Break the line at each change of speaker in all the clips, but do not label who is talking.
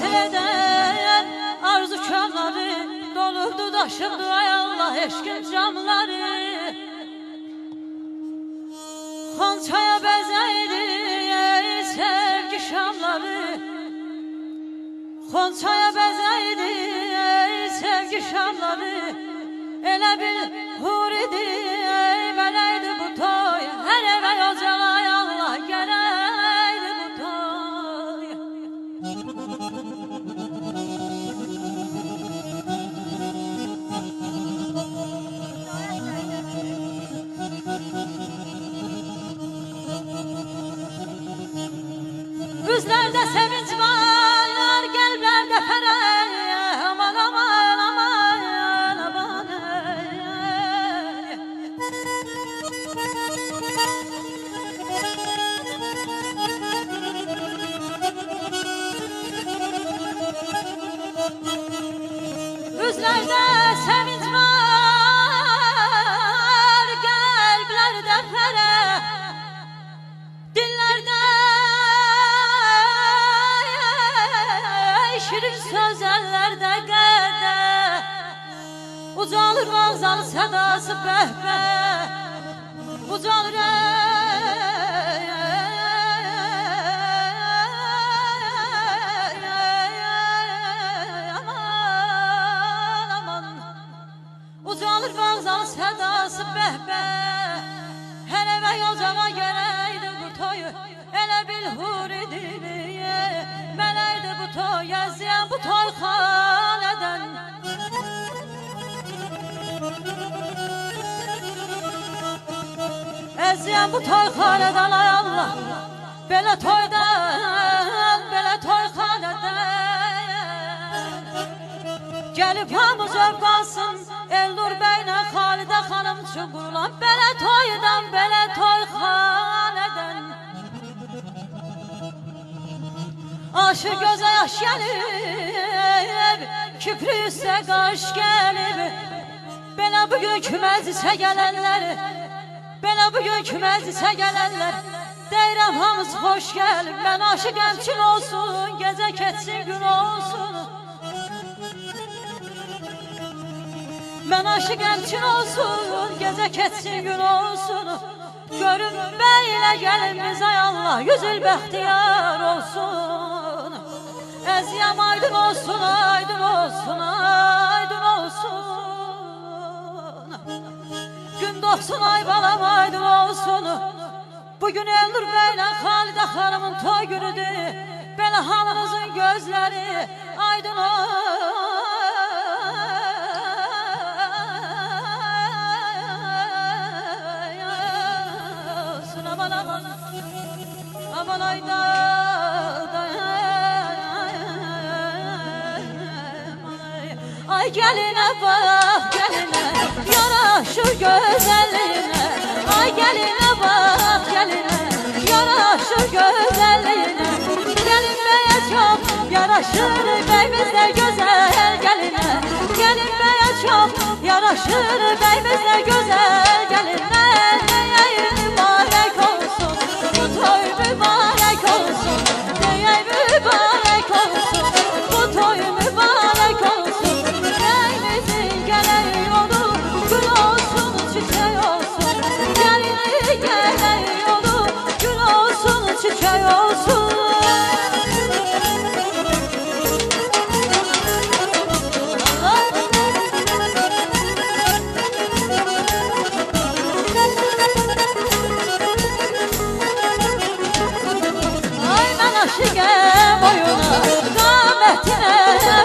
hasil eden arzukarları dolurdu daşırdı ay Allah eşkin camları. Xonçaya bəzəydi ey sevgi şamları. Xonçaya bəzəydi ey sevgi şamları. Elə bil hur idi ey mələkdi bu toy. Hər evə ocağa ay Allah gələydi bu toy. Üzlərdə sevinç var, qəlblərdə fərəh. Aman aman aman aman. Üzlərdə sevinç var, qəlblərdə fərəh. Dillərdə şirin sözlərdə qədər. Ucalır vağzal sədası bəhbə. Ucalır aman aman. Ucalır vağzal sədası bəhbə. Hər evə yocağa gələydi bu toyu. Elə bil hur idi mələkdi bu toy. Əziyən bu toy xanədən. Əziyən bu toy xanədən ay Allah. Belə toydan, belə toy xanədən. Gəlib hamı zövq alsın Elnur bəylə Xalidə xanım üçün qurulan belə toydan, belə toy xanədən. Aşır gözə yaş gəlib, küprü üstə qaş gəlib. Belə bugünkü məclisə gələnlər, belə bugünkü məclisə gələnlər. Deyirəm hamısı xoş gəlib. Mən aşıqəm gün olsun, gecə keçsin gün olsun. Mən aşıqəm gün olsun, gecə keçsin gün olsun. Görün bəylə gəlimiz ay Allah, yüzül bəxtiyar olsun. Əziyəm aydın olsun, aydın olsun, aydın olsun. Gün doğsun ay balam aydın olsun. Bugün Elnur bəylə Xalidə xanımın toy günüdür. Belə hamınızın gözləri aydın olsun. Aman aman, aman ayda. Ay gəlinə bax, gəlinə, yaraşır gözəlliyinə. Ay gəlinə bax, gəlinə, yaraşır gözəlliyinə. Gəlin bəyə çox yaraşır, bəyimiz də gözəl gəlinə. Gəlin bəyə çox yaraşır, bəyimiz də gözəl gəlinə. Deyək mübarək olsun, bu toy mübarək olsun. Deyək mübarək olsun, bu toy mübarək olsun. Bəyimizin gələk yolu gül olsun, çiçək olsun. Gəlini gələk yolu gül olsun, çiçək olsun. Aşıqəm oyuna, qamətinə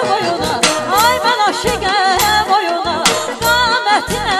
boyuna. Ay mən aşıqəm oyuna, qamətinə